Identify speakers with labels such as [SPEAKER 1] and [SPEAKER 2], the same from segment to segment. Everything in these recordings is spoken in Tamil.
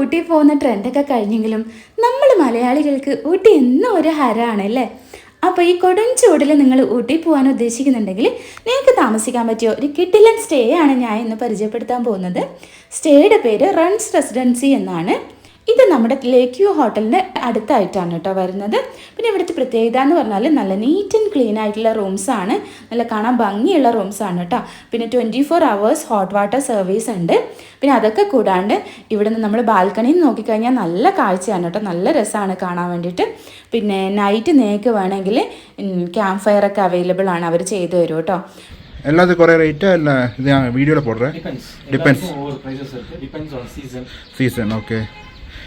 [SPEAKER 1] ഊട്ടി പോകുന്ന ട്രെൻഡൊക്കെ കഴിഞ്ഞെങ്കിലും നമ്മൾ മലയാളികൾക്ക് ഊട്ടി എന്നും ഒരു ഹരമാണല്ലേ. അപ്പോൾ ഈ കൊടും ചൂടിൽ നിങ്ങൾ ഊട്ടി പോകാൻ ഉദ്ദേശിക്കുന്നുണ്ടെങ്കിൽ നിങ്ങൾക്ക് താമസിക്കാൻ പറ്റിയ ഒരു കിടിലൻ സ്റ്റേ ആണ് ഞാൻ ഇന്ന് പരിചയപ്പെടുത്താൻ പോകുന്നത്. സ്റ്റേയുടെ പേര് റൺസ് റെസിഡൻസി എന്നാണ്. ഇത് നമ്മുടെ ലേക്ക് വ്യൂ ഹോട്ടലിൻ്റെ അടുത്തായിട്ടാണ് കേട്ടോ വരുന്നത്. പിന്നെ ഇവിടുത്തെ പ്രത്യേകത എന്ന് പറഞ്ഞാൽ നല്ല നീറ്റ് ആൻഡ് ക്ലീൻ ആയിട്ടുള്ള റൂംസാണ്, നല്ല കാണാൻ ഭംഗിയുള്ള റൂംസാണ് കേട്ടോ. പിന്നെ 24 hours ഹോട്ട് വാട്ടർ സർവീസ് ഉണ്ട്. പിന്നെ അതൊക്കെ കൂടാണ്ട് ഇവിടെ നിന്ന് നമ്മൾ ബാൽക്കണിയിൽ നിന്ന് നോക്കിക്കഴിഞ്ഞാൽ നല്ല കാഴ്ചയാണ് കേട്ടോ, നല്ല രസമാണ് കാണാൻ വേണ്ടിയിട്ട്. പിന്നെ നൈറ്റ് നിങ്ങൾക്ക് വേണമെങ്കിൽ ക്യാമ്പ് ഫയർ ഒക്കെ അവൈലബിൾ ആണ്, അവർ ചെയ്തു തരും കേട്ടോ.
[SPEAKER 2] எல்லாத்துக்கும் குறை ரேட்டா இல்லை இது வீடியோவில் போடுறேன்? Depends season. ஓகே,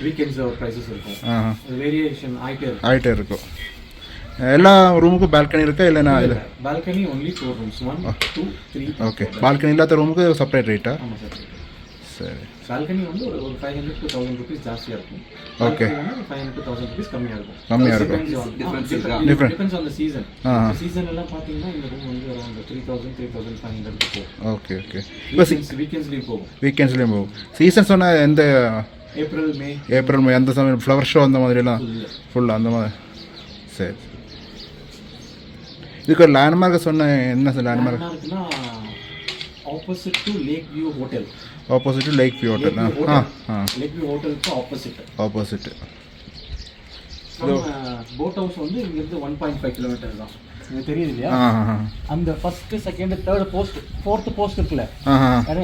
[SPEAKER 3] வீக்கெண்ட்ஸ் ஒரு பிரைसेस இருக்கும். வேரியேஷன்
[SPEAKER 2] ஆயிட்டே இருக்கும். எல்லா ரூமுக்கும் பால்கனி இருக்கா இல்லைனா? இல்லை,
[SPEAKER 3] balcony only 4 rooms, 1 2 3.
[SPEAKER 2] Okay, balcony இல்லாத ரூமுக்கு செப்பரேட் ரேட்டா?
[SPEAKER 3] ஆமாம் சார்.
[SPEAKER 2] சரி,
[SPEAKER 3] பால்கனி வந்து ஒரு 500 to 1000 rupees ஜாஸ்தியாக இருக்கும்.
[SPEAKER 2] ஓகே,
[SPEAKER 3] 500 to 1000 rupees கம்மியாக இருக்கும்.
[SPEAKER 2] Difference
[SPEAKER 3] on the season. Season எல்லாம் பார்த்தீங்கன்னா இந்த ரூம் வந்து அரௌண்ட் 3000 3500 போகும்.
[SPEAKER 2] Okay okay.
[SPEAKER 3] வீக்கெண்ட்ஸ்லேயும் போகும்.
[SPEAKER 2] வீக்கெண்ட்ஸ்லேயும் போகும். சீசன் சொன்னால் எந்த? ஏப்ரல் மே அந்த சமயம் ஃப்ளவர் ஷோ அந்த மாதிரிலாம் ஃபுல்லாக அந்த மாதிரி. சரி, இதுக்கு ஒரு லேண்ட்மார்க் சொன்ன என்ன சார் லேண்ட்மார்க்னா?
[SPEAKER 3] Opposite to lake view hotel.
[SPEAKER 2] Opposite to lake view hotel.
[SPEAKER 3] Lake view ஹோட்டலுக்கு ஆப்போசிட். போட் ஹவுஸ் வந்து இங்கிருந்து 1.5 கிலோமீட்டர் தான். உங்களுக்கு தெரியுது இல்லையா? அந்த first second third post fourth post இருக்குல்ல,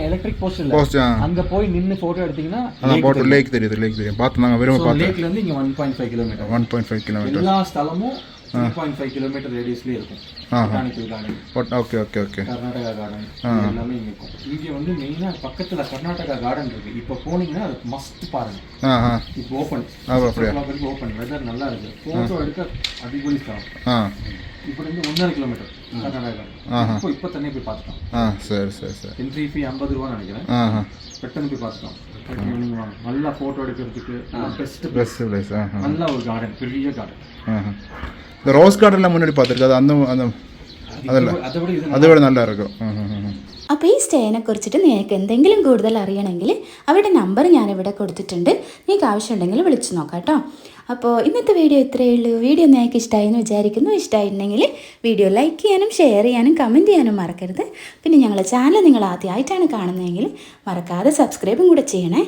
[SPEAKER 3] எலக்ட்ரிக் போஸ்ட் இல்ல, அங்க போய் நின்னு போட்டோ எடுத்தீங்கன்னா
[SPEAKER 2] போட் லேக் தெரியும். பார்த்து நாங்க வெறும் பார்த்தோம்.
[SPEAKER 3] லேக்ல இருந்து இங்க 1.5 கிலோமீட்டர்.
[SPEAKER 2] 1.5 கிலோமீட்டர்.
[SPEAKER 3] எல்லா ஸ்தலமும் 3.5 கிலோமீட்டர் ரேடியஸ்ல இருக்கும். Botanical garden.
[SPEAKER 2] Okay okay okay.
[SPEAKER 3] Karnataka garden எல்லாமே இங்க இருக்கும். இங்க வந்து மெயினா பக்கத்துல கர்நாடகா கார்டன் இருக்கு. இப்போ போனீங்கன்னா அது மஸ்ட் பாருங்க. இப்போ ஓபன். அப்படியே ஓபன். வெதர் நல்லா இருக்கு. போட்டோ எடுக்க அடிபொலி ஸ்தலம். இப்படி இருந்து 1.5 கிலோமீட்டர் கர்நாடகா. இப்போ தண்ணி போய் பார்த்துக்கலாம்.
[SPEAKER 2] சரி.
[SPEAKER 3] என்ட்ரி ஃபீ 50 ரூபா நினைக்கிறேன். பெட்டன்னு போய் பார்த்துக்கலாம். நல்லா போட்டோ எடுக்கிறதுக்கு பெஸ்ட் பிளேஸ். நல்ல ஒரு கார்டன், பெரிய கார்டன்.
[SPEAKER 2] இந்த ரோஸ் கார்டன்லாம் முன்னாடி பார்த்துருக்காது, அந்த அதை விட நல்லா இருக்கும்.
[SPEAKER 1] അപ്പോൾ ഈ സ്റ്റേനെ കുറിച്ചിട്ട് നിങ്ങൾക്ക് എന്തെങ്കിലും കൂടുതൽ അറിയണമെങ്കിൽ അവരുടെ നമ്പർ ഞാനിവിടെ കൊടുത്തിട്ടുണ്ട്. നിങ്ങൾക്ക് ആവശ്യമുണ്ടെങ്കിൽ വിളിച്ച് നോക്കാം കേട്ടോ. അപ്പോൾ ഇന്നത്തെ വീഡിയോ ഇത്രയേ ഉള്ളൂ. വീഡിയോ നിങ്ങൾക്ക് ഇഷ്ടമായെന്ന് വിചാരിക്കുന്നു. ഇഷ്ടമായിട്ടുണ്ടെങ്കിൽ വീഡിയോ ലൈക്ക് ചെയ്യാനും ഷെയർ ചെയ്യാനും കമൻറ്റ് ചെയ്യാനും മറക്കരുത്. പിന്നെ ഞങ്ങളുടെ ചാനൽ നിങ്ങൾ ആദ്യമായിട്ടാണ് കാണുന്നതെങ്കിൽ മറക്കാതെ സബ്സ്ക്രൈബും കൂടെ ചെയ്യണേ.